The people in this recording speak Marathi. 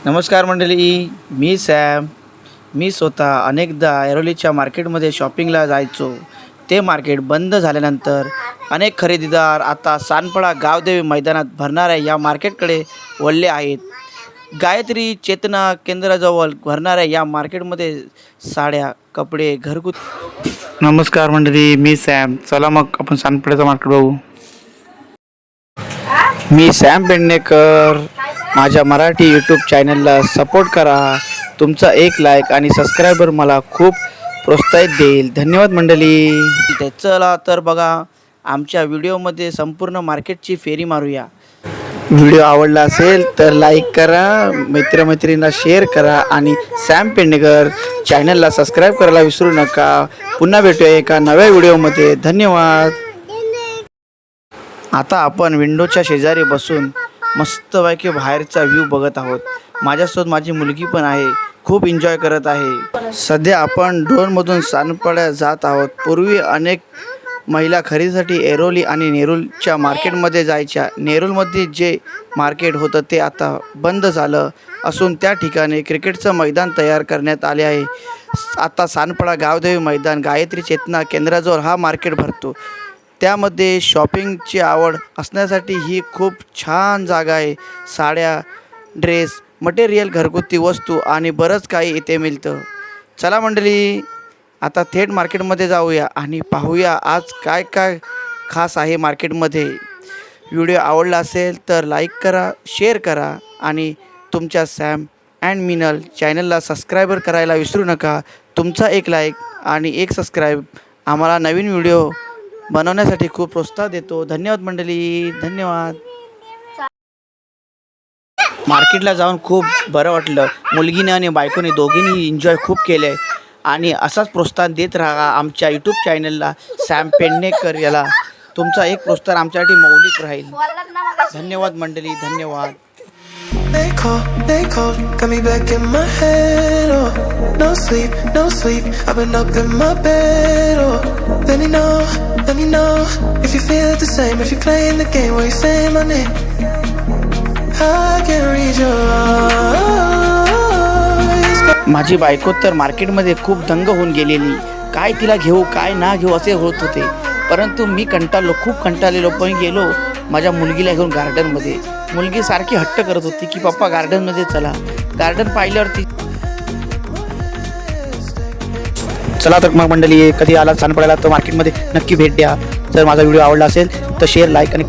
नमस्कार मंडळी, मी सॅम. मी स्वतः अनेकदा ऐरोलीच्या मार्केटमध्ये शॉपिंगला जायचो. ते मार्केट बंद झाल्यानंतर अनेक खरेदीदार आता सानपडा गावदेवी मैदानात भरणाऱ्या या मार्केटकडे वळले आहेत. गायत्री चेतना केंद्राजवळ भरणाऱ्या या मार्केटमध्ये साड्या, कपडे, घरगुती. नमस्कार मंडळी, मी सॅम. चला मग आपण सानपड्याचं मार्केट बघू. मी सॅम पेडणेकर. माझ्या मराठी यूट्यूब चॅनलला सपोर्ट करा. तुमचा एक लाईक आणि सबस्क्रायबर मला खूप प्रोत्साहित देईल. धन्यवाद मंडळी. चला तर बघा, आमच्या व्हिडिओमध्ये संपूर्ण मार्केटची फेरी मारूया. व्हिडिओ आवडला असेल तर लाईक करा, मित्रमैत्रिणींना शेअर करा आणि सॅम पेडणेकर चॅनलला सबस्क्राईब करायला विसरू नका. पुन्हा भेटूया एका नव्या व्हिडिओमध्ये. धन्यवाद. आता आपण विंडोच्या शेजारी बसून मस्तपैकी बाहेरचा व्ह्यू बघत आहोत. माझ्यासोबत माझी मुलगी पण आहे, खूप एन्जॉय करत आहे. सध्या आपण ड्रोनमधून सानपड्यात जात आहोत. पूर्वी अनेक महिला खरेदीसाठी ऐरोली आणि नेरूलच्या मार्केटमध्ये जायच्या. नेरूलमध्ये जे मार्केट होतं ते आता बंद झालं असून त्या ठिकाणी क्रिकेटचं मैदान तयार करण्यात आले आहे. आता सानपडा गावदेवी मैदान गायत्री चेतना केंद्राजवळ हा मार्केट भरतो. त्यामध्ये शॉपिंगची आवड असण्यासाठी ही खूप छान जागा आहे. साड्या, ड्रेस, मटेरियल, घरगुती वस्तू आणि बरंच काही इथे मिळतं. चला मंडळी, आता थेट मार्केटमध्ये जाऊया आणि पाहूया आज काय काय खास आहे मार्केटमध्ये. व्हिडिओ आवडला असेल तर लाईक करा, शेअर करा आणि तुमच्या सॅम अँड मिनल चॅनलला सबस्क्रायबर करायला विसरू नका. तुमचा एक लाईक आणि एक सबस्क्राईब आम्हाला नवीन व्हिडिओ बनवण्यासाठी खूप प्रोत्साहन देतो. धन्यवाद मंडळी, धन्यवाद. मार्केटला जाऊन खूप बरं वाटलं. मुलगीने आणि बायकोने दोघींनी एन्जॉय खूप केले आणि असाच प्रोत्साहन देत राहा आमच्या यूट्यूब चॅनलला सॅम पेडणेकर याला. तुमचा एक प्रोत्साहन आमच्यासाठी मौलिक राहील. धन्यवाद मंडळी, धन्यवाद. They call, got me back in my head, oh. No sleep, I've been up in my bed, oh. Let me know, if you feel the same, if you're playing the game where you say my name. I can read your eyes. माझी बायको तर मार्केटमध्ये खूप दंग होऊन गेलेली. काय तिला घेऊ, काय ना घेऊ असे होत होते. परंतु मी खूप कंटाळलेलो. पण गेलो माझ्या मुलगीला घेऊन गार्डनमध्ये. मुलगी सारखी हट्ट करत होती की पप्पा गार्डनमध्ये चला. गार्डन पाहिल्यावरती चला तर मग मंडळी, कधी आला सानपड्याला तर मार्केटमध्ये नक्की भेट द्या. जर माझा व्हिडिओ आवडला असेल तर शेअर, लाईक आणि